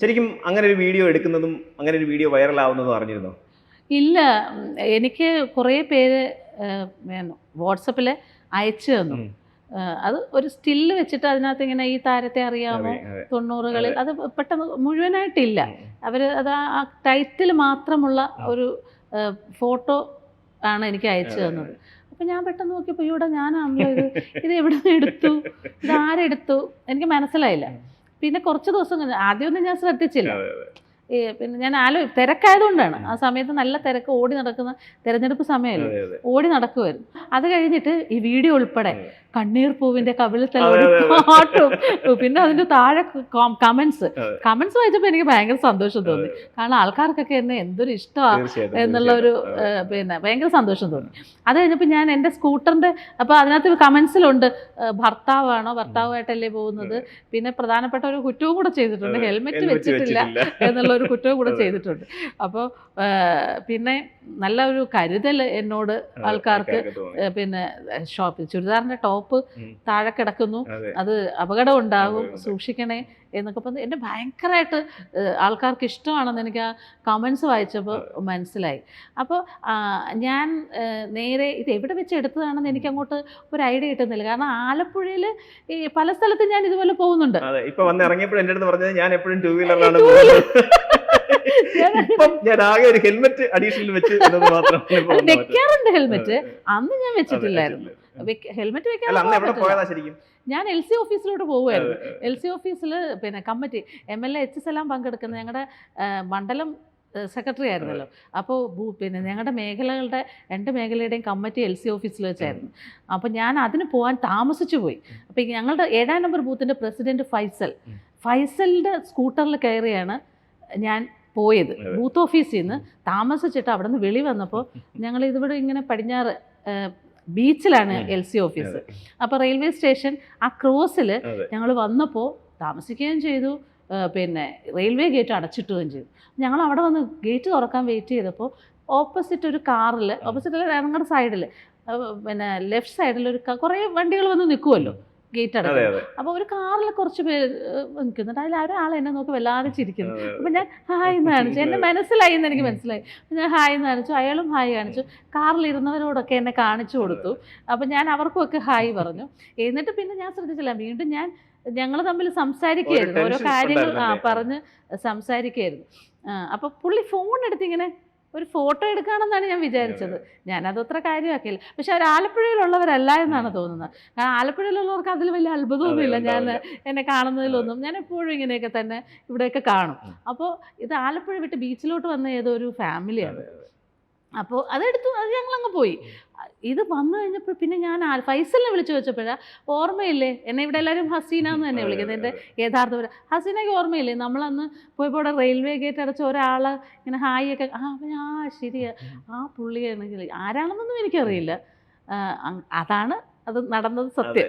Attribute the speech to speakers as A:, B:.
A: ശരിക്കും അങ്ങനെ ഒരു വീഡിയോ എടുക്കുന്നതും അങ്ങനെ ഒരു വീഡിയോ വൈറലാവുന്നതും അറിഞ്ഞിരുന്നോ?
B: ഇല്ല. എനിക്ക് കുറേ പേര് വാട്സപ്പിൽ അയച്ചു തന്നു. അത് ഒരു സ്റ്റില്ല് വെച്ചിട്ട് അതിനകത്ത് ഇങ്ങനെ ഈ താരത്തെ അറിയാമോ 90കളിൽ, അത് പെട്ടെന്ന് മുഴുവനായിട്ടില്ല. അവർ അത് ആ ടൈറ്റിൽ മാത്രമുള്ള ഒരു ഫോട്ടോ ആണ് എനിക്ക് അയച്ചു തന്നത്. അപ്പം ഞാൻ പെട്ടെന്ന് നോക്കിയപ്പോൾ ഇവിടെ ഞാനാണല്ലോ ഇത് എവിടെ നിന്ന് എടുത്തു, ഇത് ആരെടുത്തു എനിക്ക് മനസ്സിലായില്ല. പിന്നെ കുറച്ച് ദിവസം ആദ്യമൊന്നും ഞാൻ ശ്രദ്ധിച്ചില്ല. പിന്നെ ഞാൻ തിരക്കായതുകൊണ്ടാണ്. ആ സമയത്ത് നല്ല തിരക്ക്, ഓടി നടക്കുന്ന തെരഞ്ഞെടുപ്പ് സമയമല്ലേ, ഓടി നടക്കുമായിരുന്നു. അത് കഴിഞ്ഞിട്ട് ഈ വീഡിയോ ഉൾപ്പെടെ കണ്ണീർ പൂവിൻ്റെ കവിളിത്തലോടി പാട്ടും, പിന്നെ അതിൻ്റെ താഴെ കമൻസ് വായിച്ചപ്പോൾ എനിക്ക് ഭയങ്കര സന്തോഷം തോന്നി. കാരണം ആൾക്കാർക്കൊക്കെ എന്നെ എന്തൊരു ഇഷ്ടമാണ് എന്നുള്ളൊരു ഭയങ്കര സന്തോഷം തോന്നി. അത് കഴിഞ്ഞപ്പോൾ ഞാൻ എൻ്റെ സ്കൂട്ടറിൻ്റെ, അപ്പോൾ അതിനകത്ത് കമൻസിലുണ്ട് ഭർത്താവായിട്ടല്ലേ പോകുന്നത്, പിന്നെ പ്രധാനപ്പെട്ട ഒരു കുറ്റവും കൂടെ ചെയ്തിട്ടുണ്ട്, ഹെൽമെറ്റ് വെച്ചിട്ടില്ല എന്നുള്ള ഒരു കുറ്റവും കൂടെ ചെയ്തിട്ടുണ്ട്. അപ്പോൾ പിന്നെ നല്ല ഒരു കരുതൽ എന്നോട് ആൾക്കാർക്ക്, പിന്നെ ചുരിദാറിൻ്റെ ടോപ്പ് താഴെ കിടക്കുന്നു, അത് അപകടം ഉണ്ടാകും, സൂക്ഷിക്കണേ എന്നൊക്കെ പറഞ്ഞ് എന്നെ ഭയങ്കരമായിട്ട് ആൾക്കാർക്ക് ഇഷ്ടമാണെന്ന് എനിക്ക് ആ കമൻസ് വായിച്ചപ്പോൾ മനസ്സിലായി. അപ്പോൾ ഞാൻ നേരെ ഇത് എവിടെ വെച്ച് എടുത്തതാണെന്ന് എനിക്ക് അങ്ങോട്ട് ഒരു ഐഡിയ കിട്ടുന്നില്ല. കാരണം ആലപ്പുഴയിൽ ഈ പല സ്ഥലത്തും ഞാൻ ഇതുപോലെ പോകുന്നുണ്ട്.
A: ഇപ്പൊ വന്ന് ഇറങ്ങിയപ്പോൾ എൻ്റെ അടുത്ത് പറഞ്ഞത് ഞാൻ എപ്പോഴും 2 വീലറിലാണ് ഞാൻ ആകെ ഒരു ഹെൽമെറ്റ് അഡീഷണൽ വെച്ച്
B: വെക്കാറുണ്ട്. ഹെൽമെറ്റ് അന്ന് ഞാൻ വെച്ചിട്ടില്ലായിരുന്നു. ഹെൽമെറ്റ് വെക്കാൻ ഞാൻ LC ഓഫീസിലോട്ട് പോകുമായിരുന്നു. LC ഓഫീസിൽ പിന്നെ കമ്മിറ്റി MLA H സലാം പങ്കെടുക്കുന്ന ഞങ്ങളുടെ മണ്ഡലം സെക്രട്ടറി ആയിരുന്നല്ലോ. അപ്പോൾ പിന്നെ ഞങ്ങളുടെ മേഖലകളുടെ 2 മേഖലയുടെയും കമ്മിറ്റി LC ഓഫീസിൽ വെച്ചായിരുന്നു. അപ്പോൾ ഞാൻ അതിന് പോകാൻ താമസിച്ചു പോയി. അപ്പോൾ ഞങ്ങളുടെ 7ാം നമ്പർ ബൂത്തിൻ്റെ പ്രസിഡന്റ് ഫൈസലിൻ്റെ സ്കൂട്ടറിൽ കയറിയാണ് ഞാൻ പോയത്. ബൂത്ത് ഓഫീസിൽ നിന്ന് താമസിച്ചിട്ട് അവിടെ നിന്ന് വെളി വന്നപ്പോൾ ഞങ്ങൾ ഇതിവിടെ ഇങ്ങനെ പടിഞ്ഞാറ് ബീച്ചിലാണ് LC ഓഫീസ്. അപ്പോൾ റെയിൽവേ സ്റ്റേഷൻ ആ ക്രോസിൽ ഞങ്ങൾ വന്നപ്പോൾ താമസിക്കുകയും ചെയ്തു. പിന്നെ റെയിൽവേ ഗേറ്റ് അടച്ചിട്ടുകയും ചെയ്തു. ഞങ്ങൾ അവിടെ വന്ന് ഗേറ്റ് തുറക്കാൻ വെയിറ്റ് ചെയ്തപ്പോൾ ഓപ്പോസിറ്റ് ഒരു കാറിൽ, ഞങ്ങളുടെ സൈഡിൽ, പിന്നെ ലെഫ്റ്റ് സൈഡിൽ കുറേ വണ്ടികൾ വന്ന് നിൽക്കുമല്ലോ ഗേറ്റ് അടയ്ക്കും. അപ്പോൾ ഒരു കാറിൽ കുറച്ച് പേര് നിൽക്കുന്നുണ്ട്. അതിൽ ഒരാൾ എന്നെ നോക്കി വല്ലാതെ ചിരിക്കുന്നു. അപ്പോൾ ഞാൻ ഹായ് എന്ന് കാണിച്ചു. എന്നെ മനസ്സിലായി എന്ന് എനിക്ക് മനസ്സിലായി. ഞാൻ ഹായ് എന്ന് കാണിച്ചു, അയാളും ഹായ് കാണിച്ചു. കാറിലിരുന്നവരോടൊക്കെ എന്നെ കാണിച്ചു കൊടുത്തു. അപ്പോൾ ഞാൻ അവർക്കുമൊക്കെ ഹായ് പറഞ്ഞു. എന്നിട്ട് പിന്നെ ഞാൻ ശ്രദ്ധിച്ചില്ല, വീണ്ടും ഞങ്ങൾ തമ്മിൽ സംസാരിക്കുകയായിരുന്നു, ഓരോ കാര്യങ്ങൾ പറഞ്ഞ് സംസാരിക്കുകയായിരുന്നു. അപ്പോൾ പുള്ളി ഫോൺ എടുത്തിങ്ങനെ ഒരു ഫോട്ടോ എടുക്കുകയാണെന്നാണ് ഞാൻ വിചാരിച്ചത്. ഞാനതത്ര കാര്യമാക്കിയില്ല. പക്ഷെ അവർ ആലപ്പുഴയിലുള്ളവരല്ല എന്നാണ് തോന്നുന്നത്. കാരണം ആലപ്പുഴയിലുള്ളവർക്ക് അതിൽ വലിയ അത്ഭുതമൊന്നുമില്ല എന്നെ കാണുന്നതിലൊന്നും. ഞാൻ എപ്പോഴും ഇങ്ങനെയൊക്കെ തന്നെ ഇവിടെയൊക്കെ കാണും. അപ്പോൾ ഇത് ആലപ്പുഴ വിട്ട് ബീച്ചിലോട്ട് വന്ന ഏതോ ഒരു ഫാമിലിയാണ്. അപ്പോൾ അതെടുത്തു, അത് ഞങ്ങളങ്ങ് പോയി. ഇത് വന്നു കഴിഞ്ഞപ്പോൾ പിന്നെ ഞാൻ ഫൈസലിനെ വിളിച്ചു വെച്ചപ്പോഴാണ് ഓർമ്മയില്ലേ, എന്നെ ഇവിടെ എല്ലാവരും ഹസീന എന്ന് തന്നെ വിളിക്കുന്നത്, എൻ്റെ യഥാർത്ഥ പേര് ഹസീനയ്ക്ക് ഓർമ്മയില്ലേ, നമ്മളന്ന് പോയപ്പോൾ അവിടെ റെയിൽവേ ഗേറ്റ് അടച്ച ഒരാൾ ഇങ്ങനെ ഹായ് ഒക്കെ, ശരിയാ, ആ പുള്ളിയാണെങ്കിൽ ആരാണെന്നൊന്നും എനിക്കറിയില്ല. അതാണ് അത് നടന്നത്, സത്യം.